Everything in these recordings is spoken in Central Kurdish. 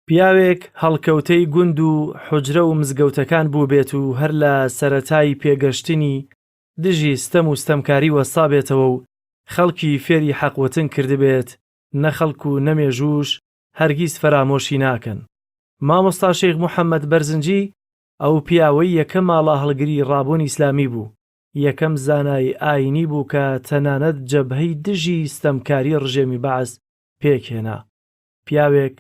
پیاوێک هەڵکەوتەی گوند و حوجرە و مزگەوتەکان بوو بێت و هەر لە سەرەتای پێگەشتنی دژی ستەم و ستەمکاری وەسابێتەوە و خەڵکی فێری حەقوتن کردبێت، نە خەڵک و نەمێژوش هەرگیز فەرامۆشی ناکەن. مامۆستا شێخ موحەممەد بەرزنجی ئەو پیاوەی یەکەم ماڵە هەڵگری ڕابوونی ئیسلامی بوو، یەکەم زانای ئاینی بوو کە تەنانەت جەبهەی دژی ستەمکاری ڕژێمی بەعز پێکهێنا. پیاوێک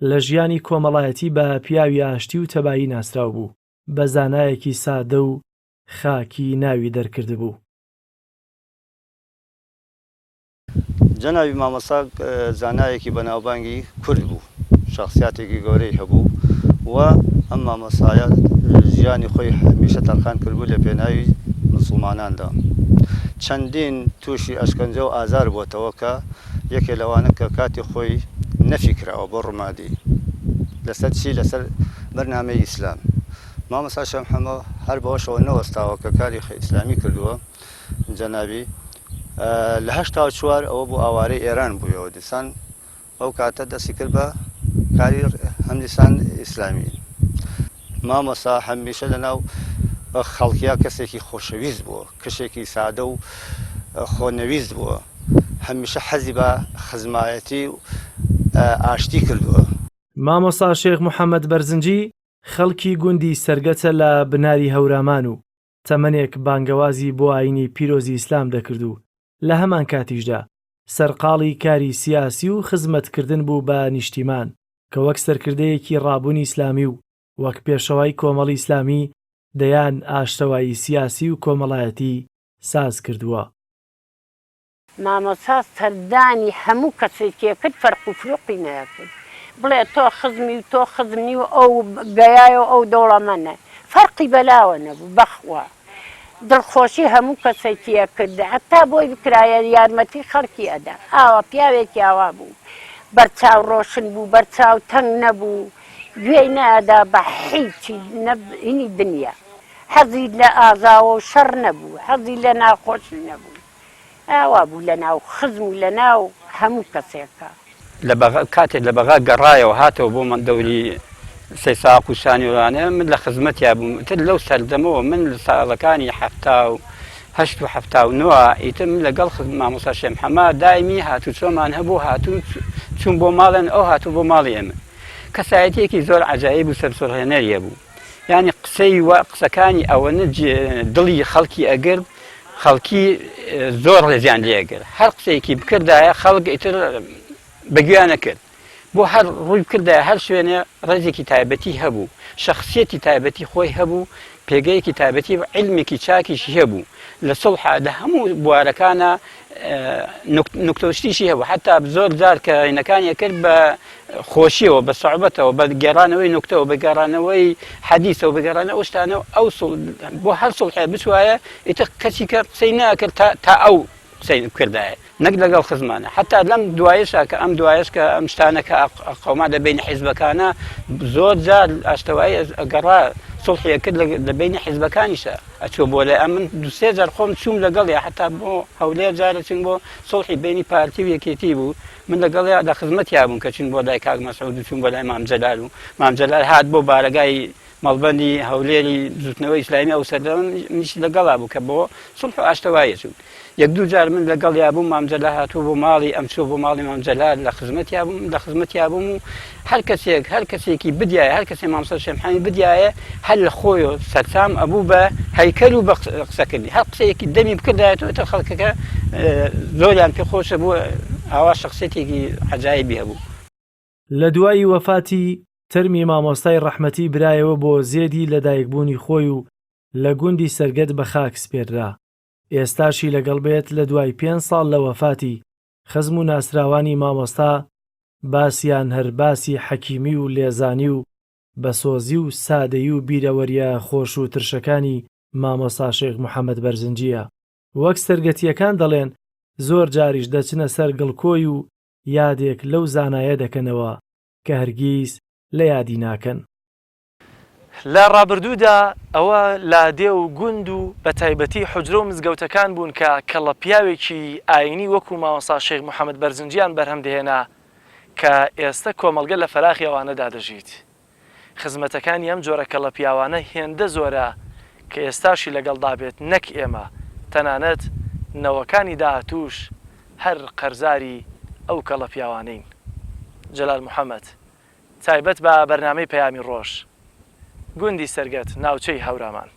لە ژیانی کۆمەڵایەتی بە پیاوی ئاشتی و تەبایی ناسراو بوو، بە زانایەکی سادە و خاکی ناوی دەرکرد بوو. جەنابی مامۆستا زانایەکی بەناوبانگی کورد بوو، شخصیاتێکی گەورەی هەبوو و ئەم مامۆستایە ژیانی خۆی هەمیشە تەرخان کردبوو لە پێناوی مسڵماناندا. چەندین تووشی ئەشکەنجە و ئازار بووەتەوە کە یەکێ لەوانە کە کاتی خۆی نەفی کراوە بۆ ڕمادی لەسەر چی؟ لەسەر بەرنامەی ئیسلام. مامۆستا شێخ محەممەد هەر بەوەشەوە نەوەستاوە کە کاری ئیسلامی کردووە. جەنابی لە 84 ئەوە بۆ ئاوارەی ئێران بوویەوە، دیسان ئەو کاتە دەستی کرد بە کاری هەندستان ئیسلامی. مامۆستا هەمیشە لەناو خەڵکییا کەسێکی خۆشەویست بووە، کەسێکی سادە و خۆنەویست بووە، هەمیشە حەزی بە خزمایەتی و ئاشتی کردووە. مامۆستا شێخ موحەممەد بەرزنجی خەڵکی گوندی سەرگەتە لە بناری هەورامان و تەمەنێک بانگەوازی بۆ ئاینی پیرۆزی ئیسلام دەکرد و لە هەمان کاتیشدا سەرقاڵی کاری سیاسی و خزمەتکردن بوو بە نیشتیمان کە وەک سەرکردەیەکی ڕابوونی ئیسلامی و وەک پێشەوای کۆمەڵی ئیسلامی دەیان ئاشتەوایی سیاسی و کۆمەڵایەتی ساز کردووە. مامۆستا سەردانی هەموو کەسێکیە کرد فەرق و فروقی نەکرد، بڵێ تۆ خزمی و تۆ خزمنی و ئەو گەیایە و ئەو دەوڵەمەندە، فەرقی بەلاوە نەبوو. بەخوا دڵخۆشی هەموو کەسێکیە کرد، حتا بۆی بکرایە یارمەتی خەڵکی ئەدا. ئاوا پیاوێکی ئاوا بوو، بەرچاو ڕۆشن بوو، بەرچاو تەنگ نەبوو، گوێی نەئەدا بە هیچی هینی دنیا، حەزی لە ئازاوە و شەڕ نەبوو، حەزی لە ناخۆشی نەبوو، ئاوا بوو لە ناو خزم و لە ناو هەموو کەسێکە. کاتێک لە بەغا گەڕایەوە هاتەوە بۆ من دەوری سێ ساق و شانیوانە، من لە خزمەتیا بووم. تر لەو سەردەمەوە من لە ساڵەکانی 1970 ئیتر من لەگەڵ مامۆستا شێخ محەممەد دایمی هاتوو چۆمان هەبوو، هاتوو چوون بۆ ماڵێن، ئەو هاتوو بۆ ماڵی ئێمە. کەسایەتێکی زۆر عەجایب و سەرسوڕهێنەریە بوو، یعنی قسەی و قسەکانی ئەوەنە دڵی خەڵکی ئەگرت، خەڵکی زۆر ڕێزیان لێگرت. هەر قسەیەکی بکردایە خەڵک ئیتر بەگویانە کرد، بۆ هەر ڕووی بکردایە هەر شوێنێ ڕێزێکی تایبەتی هەبوو، شەخسیەتی تایبەتی خۆی هەبوو، پێگەیەکی تایبەتی علمێکی چاکیشی هەبوو. لە سڵحە لە هەموو بوارەکانە نوکتەشتیشی هەبوو، حتا زۆر جار کە عینەکانی کرد بە خۆشیەوە، بە سەعوبەتەوە، بە گێڕانەوەی نوکتەوە، بە گێڕانەوەی حەدیثەوە، بە گێڕانەوە ئەو شتانەوە. ئەو بۆ هەر سڵحێ بچوایە ئیتر کەسی کە قسەی ناکرد تا ئەو قسەی کردایە، نەک لەگەڵ خزمانە. حتا لەم دوایشە کە ئەم دوایش کە ئەم شتانەکە قەوما لەبینی حیزبەکانە زۆر جار ئاشتەوایی ئەگەڕا سڵحیە کرد لە بینی حیزبەکانیشە ئەچوو بۆ لای من دوسێ جار خۆم چوم لەگەڵی، حتا بۆ هەولێر جارە چون بۆ سڵحی بینی پارتی و یەکێتی بوو، من لەگەڵیا لە خزمەتیا بووم کە چون بۆ لای کاک مەسعود و چون بۆ لای مام جەلال و مام جەلال هات بۆ بارەگای مەڵبەندی هەولێری زوتنەوەی ئیسلامی ئەو سەردەمە منیش لەگەڵا بوو کە بۆ سڵح و ئاشتەوایی چوون. یەک دوو جار من لەگەڵیا بووم، مام جەلال هاتوو بۆ ماڵی ئەم، چوو بۆ ماڵی مام جەلال، لە خزمەتیا بووم و هەر کەسێکی بدایە، هەر کەسێ مامۆستا شێخ محەممەد بدایە هەر لە خۆیەوە سەرسام ئەبوو بە هەیکەل و بە قسەکردنی. هەر قسەیەکی دەمی بکردایەتەوە ئێتر خەڵکەکە زۆریان پێخۆشە بوو، ئاوا شخصیەتێکی عەجایبی هەبوو. لە دوایی وەفاتی تەرمی مامۆستای ڕەحمەتی برایەوە بۆ زێدی لەدایکبوونی خۆی و لە گوندی سەرگەت بە خاک سپێررا. ئێستاشی لەگەڵ بێت لە دوای 5 ساڵ لە وەفاتی خزم و ناسراوانی مامۆستا باسییان هەر باسی حەکیمی و لێزانی و بەسۆزی و سادەیی و بیرەوەریە خۆش و ترشەکانی مامۆستا شێخ موحەممەد بەرزنجیە. وەک سەرگەتیەکان دەڵێن زۆر جاریش دەچنە سەر گڵکۆی و یادێک لەو زانایە دەکەنەوە کە هەرگیز لە یادی ناکەن. لە ڕابردوودا ئەوە لادێ و گوند و بە تایبەتی حوجرە و مزگەوتەکان بوون کە کەڵە پیاوێکی ئاینی وەکو مامۆستا شێخ موحەممەد بەرزنجیان بەرهەم دێنا کە ئێستا کۆمەڵگە لە فەراخی ئەوانەدا دەژیت. خزمەتەکانی ئەم جۆرە کەڵە پیاوانە هێندە زۆرە کە ئێستاشی لەگەڵدا بێت نەک ئێمە تەنانەت نەوەکانی داهاتووش هەر قەرزاری ئەو کەڵە پیاوانەین. جەلال محەممەد تایبەت بە بەرنامەی پەیامی ڕۆژ گوندی سەرگەت ناوچەی هەورامان.